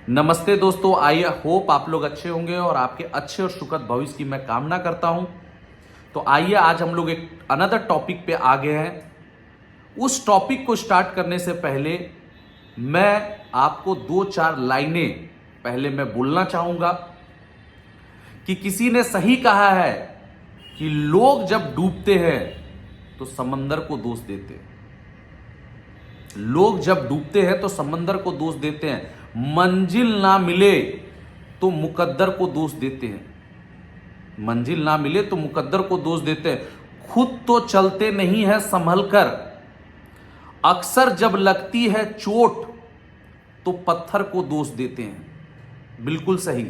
नमस्ते दोस्तों, I hope आप लोग अच्छे होंगे और आपके अच्छे और सुखद भविष्य की मैं कामना करता हूं। तो आइए आज हम लोग एक अनदर टॉपिक पे आ गए हैं। उस टॉपिक को स्टार्ट करने से पहले मैं आपको दो चार लाइनें पहले मैं बोलना चाहूंगा कि किसी ने सही कहा है कि लोग जब डूबते हैं तो समंदर को दोष देते हैं। लोग जब डूबते हैं तो समंदर को दोष देते हैं, मंजिल ना मिले तो मुकद्दर को दोष देते हैं। मंजिल ना मिले तो मुकद्दर को दोष देते हैं। खुद तो चलते नहीं है संभल कर, अक्सर जब लगती है चोट तो पत्थर को दोष देते हैं। बिल्कुल सही।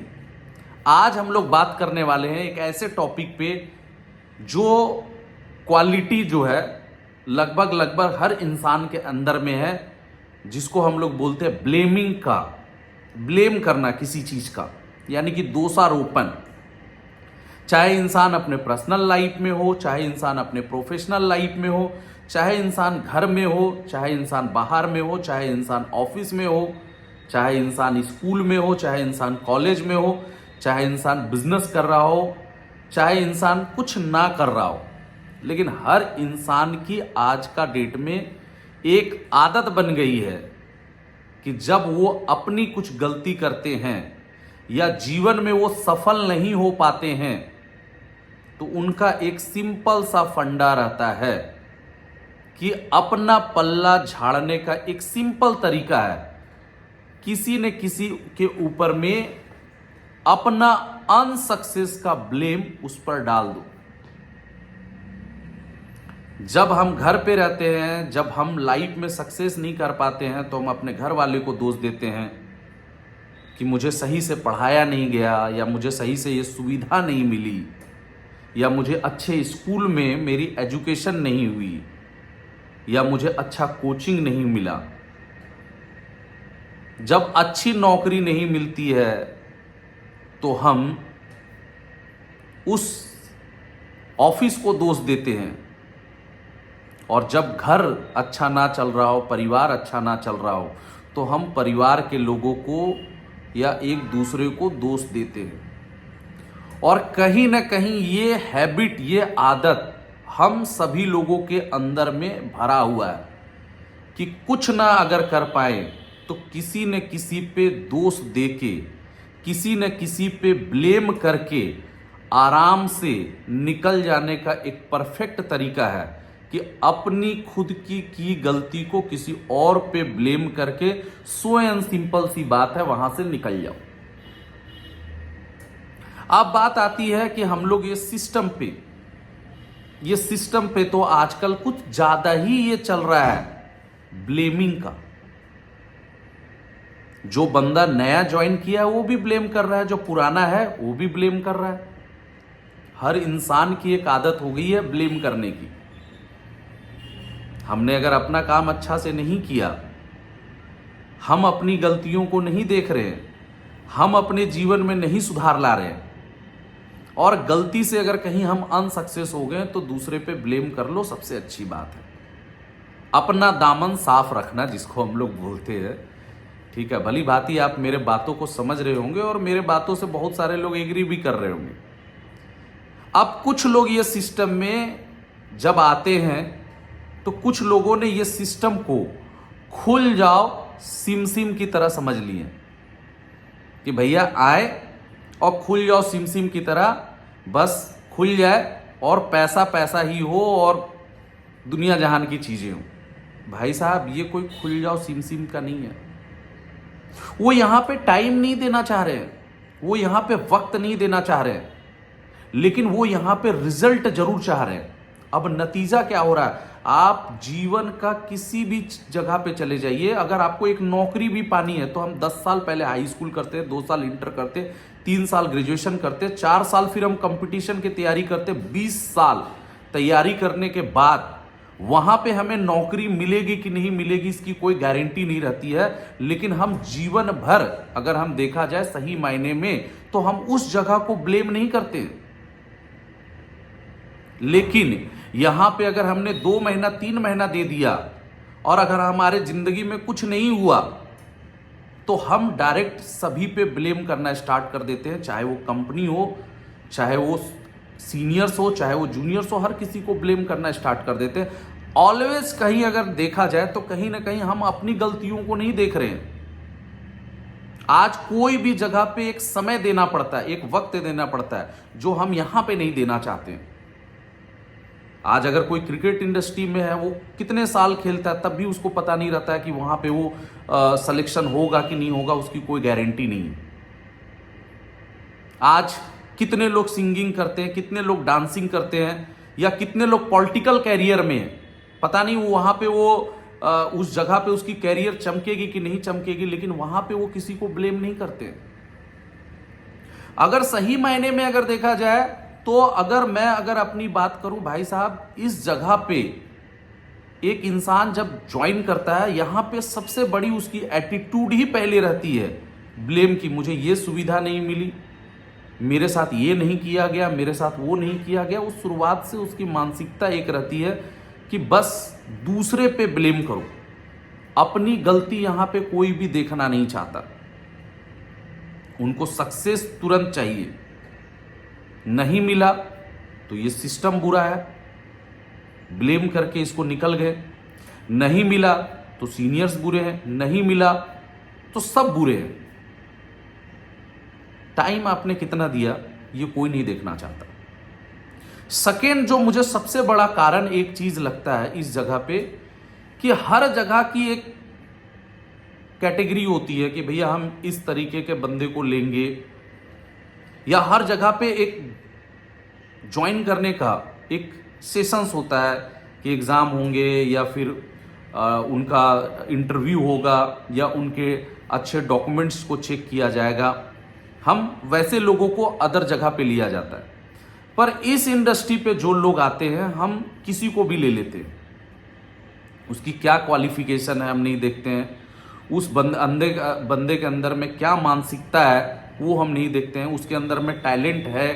आज हम लोग बात करने वाले हैं एक ऐसे टॉपिक पे जो क्वालिटी जो है लगभग हर इंसान के अंदर में है, जिसको हम लोग बोलते हैं ब्लेमिंग का। ब्लेम करना किसी चीज का, यानी कि दोषारोपण। चाहे इंसान अपने पर्सनल लाइफ में हो, चाहे इंसान अपने प्रोफेशनल लाइफ में हो, चाहे इंसान घर में हो, चाहे इंसान बाहर में हो, चाहे इंसान ऑफिस में हो, चाहे इंसान स्कूल में हो, चाहे इंसान कॉलेज में हो, चाहे इंसान बिजनेस कर रहा हो, चाहे इंसान कुछ ना कर रहा हो, लेकिन हर इंसान की आज का डेट में एक आदत बन गई है कि जब वो अपनी कुछ गलती करते हैं या जीवन में वो सफल नहीं हो पाते हैं तो उनका एक सिंपल सा फंडा रहता है कि अपना पल्ला झाड़ने का एक सिंपल तरीका है, किसी न किसी के ऊपर में अपना अनसक्सेस का ब्लेम उस पर डाल दो। जब हम घर पे रहते हैं, जब हम लाइफ में सक्सेस नहीं कर पाते हैं तो हम अपने घर वाले को दोष देते हैं कि मुझे सही से पढ़ाया नहीं गया, या मुझे सही से ये सुविधा नहीं मिली, या मुझे अच्छे स्कूल में मेरी एजुकेशन नहीं हुई, या मुझे अच्छा कोचिंग नहीं मिला। जब अच्छी नौकरी नहीं मिलती है तो हम उस ऑफिस को दोष देते हैं, और जब घर अच्छा ना चल रहा हो, परिवार अच्छा ना चल रहा हो, तो हम परिवार के लोगों को या एक दूसरे को दोष देते हैं। और कहीं ना कहीं ये हैबिट, ये आदत हम सभी लोगों के अंदर में भरा हुआ है कि कुछ ना अगर कर पाए तो किसी न किसी पे दोष देके, किसी न किसी पे ब्लेम करके आराम से निकल जाने का एक परफेक्ट तरीका है कि अपनी खुद की गलती को किसी और पे ब्लेम करके स्वयं, सिंपल सी बात है, वहां से निकल जाओ। अब बात आती है कि हम लोग ये सिस्टम पे तो आजकल कुछ ज्यादा ही ये चल रहा है ब्लेमिंग का। जो बंदा नया ज्वाइन किया है वो भी ब्लेम कर रहा है, जो पुराना है वो भी ब्लेम कर रहा है। हर इंसान की एक आदत हो गई है ब्लेम करने की। हमने अगर अपना काम अच्छा से नहीं किया, हम अपनी गलतियों को नहीं देख रहे हैं, हम अपने जीवन में नहीं सुधार ला रहे हैं, और गलती से अगर कहीं हम अनसक्सेस हो गए तो दूसरे पे ब्लेम कर लो, सबसे अच्छी बात है। अपना दामन साफ रखना, जिसको हम लोग बोलते हैं, ठीक है। भली भांति आप मेरे बातों को समझ रहे होंगे और मेरे बातों से बहुत सारे लोग एग्री भी कर रहे होंगे। अब कुछ लोग ये सिस्टम में जब आते हैं तो कुछ लोगों ने ये सिस्टम को खुल जाओ सिम सिम की तरह समझ लिए कि भैया आए और खुल जाओ सिम सिम की तरह, बस खुल जाए और पैसा पैसा ही हो और दुनिया जहान की चीजें हो। भाई साहब, ये कोई खुल जाओ सिम सिम का नहीं है। वो यहां पे टाइम नहीं देना चाह रहे हैं, वो यहां पे वक्त नहीं देना चाह रहे हैं, लेकिन वो यहां पे रिजल्ट जरूर चाह रहे हैं। अब नतीजा क्या हो रहा है, आप जीवन का किसी भी जगह पे चले जाइए, अगर आपको एक नौकरी भी पानी है तो हम 10 साल पहले हाई स्कूल करते, 2 साल इंटर करते, 3 साल ग्रेजुएशन करते, 4 साल फिर हम कंपटीशन की तैयारी करते, 20 साल तैयारी करने के बाद वहां पे हमें नौकरी मिलेगी कि नहीं मिलेगी इसकी कोई गारंटी नहीं रहती है। लेकिन हम जीवन भर, अगर हम देखा जाए सही मायने में, तो हम उस जगह को ब्लेम नहीं करते। लेकिन यहां पे अगर हमने 2 महीना 3 महीना दे दिया और अगर हमारे जिंदगी में कुछ नहीं हुआ तो हम डायरेक्ट सभी पे ब्लेम करना स्टार्ट कर देते हैं, चाहे वो कंपनी हो, चाहे वो सीनियर्स हो, चाहे वो जूनियर्स हो, हर किसी को ब्लेम करना स्टार्ट कर देते हैं। ऑलवेज कहीं अगर देखा जाए तो कहीं ना कहीं हम अपनी गलतियों को नहीं देख रहे हैं। आज कोई भी जगह पे एक समय देना पड़ता है, एक वक्त देना पड़ता है, जो हम यहां पे नहीं देना चाहते हैं। आज अगर कोई क्रिकेट इंडस्ट्री में है, वो कितने साल खेलता है, तब भी उसको पता नहीं रहता है कि वहां पे वो सिलेक्शन होगा कि नहीं होगा, उसकी कोई गारंटी नहीं है। आज कितने लोग सिंगिंग करते हैं, कितने लोग डांसिंग करते हैं, या कितने लोग पॉलिटिकल कैरियर में हैं, पता नहीं वो वहां पे वो उस जगह पे उसकी कैरियर चमकेगी कि नहीं चमकेगी, लेकिन वहां पे वो किसी को ब्लेम नहीं करते। अगर सही मायने में अगर देखा जाए तो अगर अपनी बात करूं भाई साहब, इस जगह पे एक इंसान जब ज्वाइन करता है, यहां पे सबसे बड़ी उसकी एटीट्यूड ही पहले रहती है ब्लेम की। मुझे ये सुविधा नहीं मिली, मेरे साथ ये नहीं किया गया, मेरे साथ वो नहीं किया गया। उस शुरुआत से उसकी मानसिकता एक रहती है कि बस दूसरे पे ब्लेम करो, अपनी गलती यहां पे कोई भी देखना नहीं चाहता। उनको सक्सेस तुरंत चाहिए, नहीं मिला तो ये सिस्टम बुरा है, ब्लेम करके इसको निकल गए। नहीं मिला तो सीनियर्स बुरे हैं, नहीं मिला तो सब बुरे हैं। टाइम आपने कितना दिया ये कोई नहीं देखना चाहता। सेकेंड, जो मुझे सबसे बड़ा कारण एक चीज लगता है इस जगह पे, कि हर जगह की एक कैटेगरी होती है कि भैया हम इस तरीके के बंदे को लेंगे, या हर जगह पे एक ज्वाइन करने का एक सेशंस होता है कि एग्ज़ाम होंगे, या फिर उनका इंटरव्यू होगा, या उनके अच्छे डॉक्यूमेंट्स को चेक किया जाएगा। हम वैसे लोगों को अदर जगह पे लिया जाता है, पर इस इंडस्ट्री पे जो लोग आते हैं, हम किसी को भी ले लेते हैं। उसकी क्या क्वालिफिकेशन है हम नहीं देखते हैं, उस बंदे के अंदर में क्या मानसिकता है वो हम नहीं देखते हैं, उसके अंदर में टैलेंट है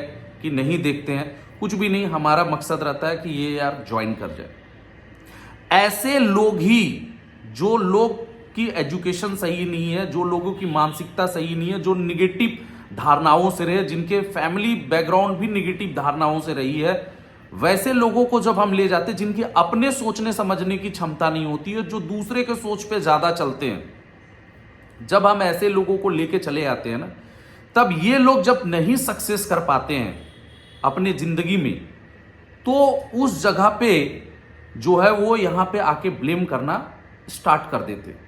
कि नहीं देखते हैं, कुछ भी नहीं। हमारा मकसद रहता है कि ये यार ज्वाइन कर जाए। ऐसे लोग ही, जो लोग की एजुकेशन सही नहीं है, जो लोगों की मानसिकता सही नहीं है, जो निगेटिव धारणाओं से रहे, जिनके फैमिली बैकग्राउंड भी निगेटिव धारणाओं से रही है, वैसे लोगों को जब हम ले जाते हैं, जिनकी अपने सोचने समझने की क्षमता नहीं होती है, जो दूसरे के सोच पे ज्यादा चलते हैं, जब हम ऐसे लोगों को लेके चले आते हैं ना, तब ये लोग जब नहीं सक्सेस कर पाते हैं अपने जिंदगी में, तो उस जगह पे जो है वो यहां पे आके ब्लेम करना स्टार्ट कर देते हैं।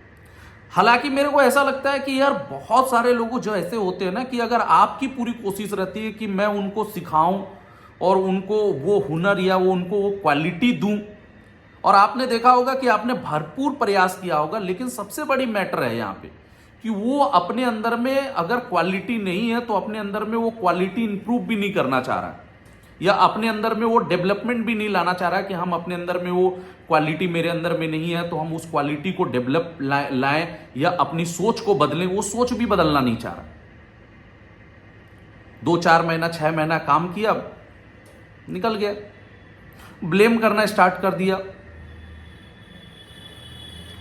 हालांकि मेरे को ऐसा लगता है कि यार बहुत सारे लोग जो ऐसे होते हैं ना, कि अगर आपकी पूरी कोशिश रहती है कि मैं उनको सिखाऊं और उनको वो हुनर या वो उनको वो क्वालिटी दूं, और आपने देखा होगा कि आपने भरपूर प्रयास किया होगा, लेकिन सबसे बड़ी मैटर है यहाँ पे कि वो अपने अंदर में अगर क्वालिटी नहीं है तो अपने अंदर में वो क्वालिटी इंप्रूव भी नहीं करना चाह रहा, या अपने अंदर में वो डेवलपमेंट भी नहीं लाना चाह रहा कि हम अपने अंदर में वो क्वालिटी मेरे अंदर में नहीं है तो हम उस क्वालिटी को डेवलप लाएं या अपनी सोच को बदलें। वो सोच भी बदलना नहीं चाह रहा। 2-4 महीना 6 महीना काम किया, निकल गया, ब्लेम करना स्टार्ट कर दिया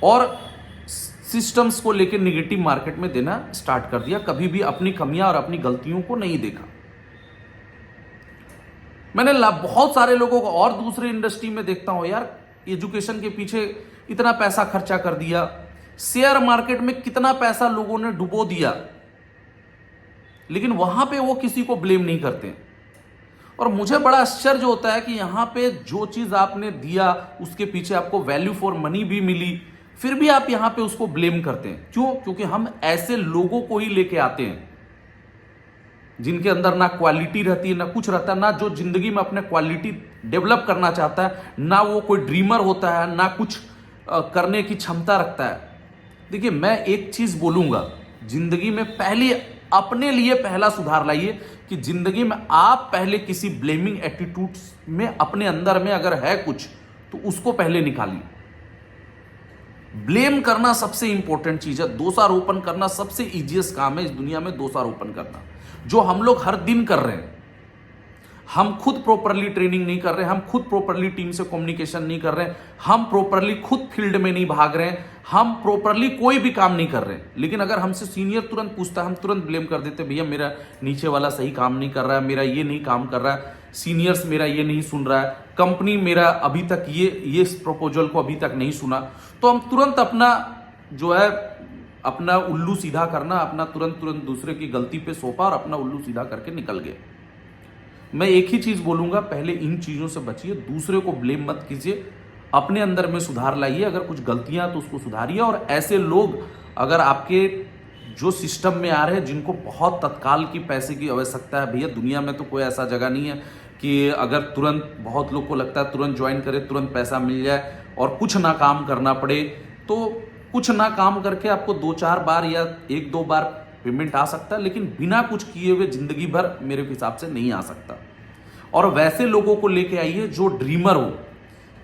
और सिस्टम्स को लेकर निगेटिव मार्केट में देना स्टार्ट कर दिया। कभी भी अपनी कमियां और अपनी गलतियों को नहीं देखा। मैंने बहुत सारे लोगों को और दूसरे इंडस्ट्री में देखता हूं, यार एजुकेशन के पीछे इतना पैसा खर्चा कर दिया, शेयर मार्केट में कितना पैसा लोगों ने डुबो दिया, लेकिन वहां पे वो किसी को ब्लेम नहीं करते। और मुझे बड़ा आश्चर्य होता है कि यहां पे जो चीज आपने दिया उसके पीछे आपको वैल्यू फॉर मनी भी मिली, फिर भी आप यहां पे उसको ब्लेम करते हैं। क्यों? क्योंकि हम ऐसे लोगों को ही लेके आते हैं जिनके अंदर ना क्वालिटी रहती है, ना कुछ रहता है, ना जो जिंदगी में अपने क्वालिटी डेवलप करना चाहता है, ना वो कोई ड्रीमर होता है, ना कुछ करने की क्षमता रखता है। देखिए, मैं एक चीज बोलूंगा, जिंदगी में पहले अपने लिए पहला सुधार लाइए कि जिंदगी में आप पहले किसी ब्लेमिंग एटीट्यूड में अपने अंदर में अगर है कुछ तो उसको पहले निकालिए। ब्लेम करना सबसे इंपॉर्टेंट चीज है। दोषारोपण करना सबसे इजीएस्ट काम है इस दुनिया में, दोषारोपण करना, जो हम लोग हर दिन कर रहे हैं। हम खुद प्रॉपरली ट्रेनिंग नहीं कर रहे, हम खुद प्रॉपरली टीम से कम्युनिकेशन नहीं कर रहे, हम प्रॉपरली खुद फील्ड में नहीं भाग रहे हैं, हम प्रॉपरली कोई भी काम नहीं कर रहे हैं। लेकिन अगर हमसे सीनियर तुरंत पूछता है, हम तुरंत ब्लेम कर देते, भैया मेरा नीचे वाला सही काम नहीं कर रहा है, मेरा ये नहीं काम कर रहा है, सीनियर्स मेरा ये नहीं सुन रहा है, कंपनी मेरा अभी तक ये इस प्रपोजल को अभी तक नहीं सुना। तो हम तुरंत अपना जो है अपना उल्लू सीधा करना, अपना तुरंत दूसरे की गलती पे सौंपा और अपना उल्लू सीधा करके निकल गए। मैं एक ही चीज बोलूंगा, पहले इन चीजों से बचिए, दूसरे को ब्लेम मत कीजिए, अपने अंदर में सुधार लाइए। अगर कुछ गलतियां तो उसको सुधारिए। और ऐसे लोग अगर आपके जो सिस्टम में आ रहे हैं, जिनको बहुत तत्काल की पैसे की आवश्यकता है, भैया दुनिया में तो कोई ऐसा जगह नहीं है कि अगर तुरंत, बहुत लोग को लगता है तुरंत ज्वाइन करे तुरंत पैसा मिल जाए और कुछ ना काम करना पड़े। तो कुछ ना काम करके आपको 2-4 बार या 1-2 बार पेमेंट आ सकता है, लेकिन बिना कुछ किए हुए जिंदगी भर मेरे हिसाब से नहीं आ सकता। और वैसे लोगों को लेके आइए जो ड्रीमर हो,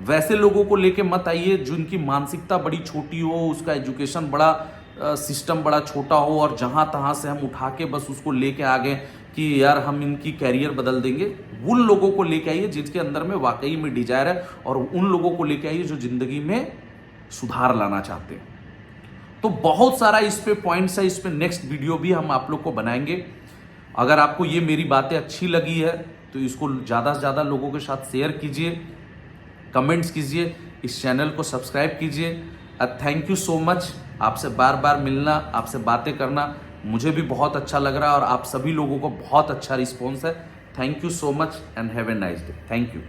वैसे लोगों को लेके मत आइए जिनकी मानसिकता बड़ी छोटी हो, उसका एजुकेशन बड़ा सिस्टम बड़ा छोटा हो और जहां तहां से हम उठा के बस उसको लेके आ गए कि यार हम इनकी कैरियर बदल देंगे। उन लोगों को लेके आइए जिनके अंदर में वाकई में डिजायर है, और उन लोगों को लेके आइए जो जिंदगी में सुधार लाना चाहते हैं। तो बहुत सारा इस पे पॉइंट्स है, इस पे नेक्स्ट वीडियो भी हम आप लोग को बनाएंगे। अगर आपको ये मेरी बातें अच्छी लगी है तो इसको ज़्यादा से ज़्यादा लोगों के साथ शेयर कीजिए, कमेंट्स कीजिए, इस चैनल को सब्सक्राइब कीजिए। Thank you so much. आपसे बार बार मिलना, आपसे बातें करना मुझे भी बहुत अच्छा लग रहा है और आप सभी लोगों को बहुत अच्छा रिस्पॉन्स है। Thank you so much and have a nice day. Thank you.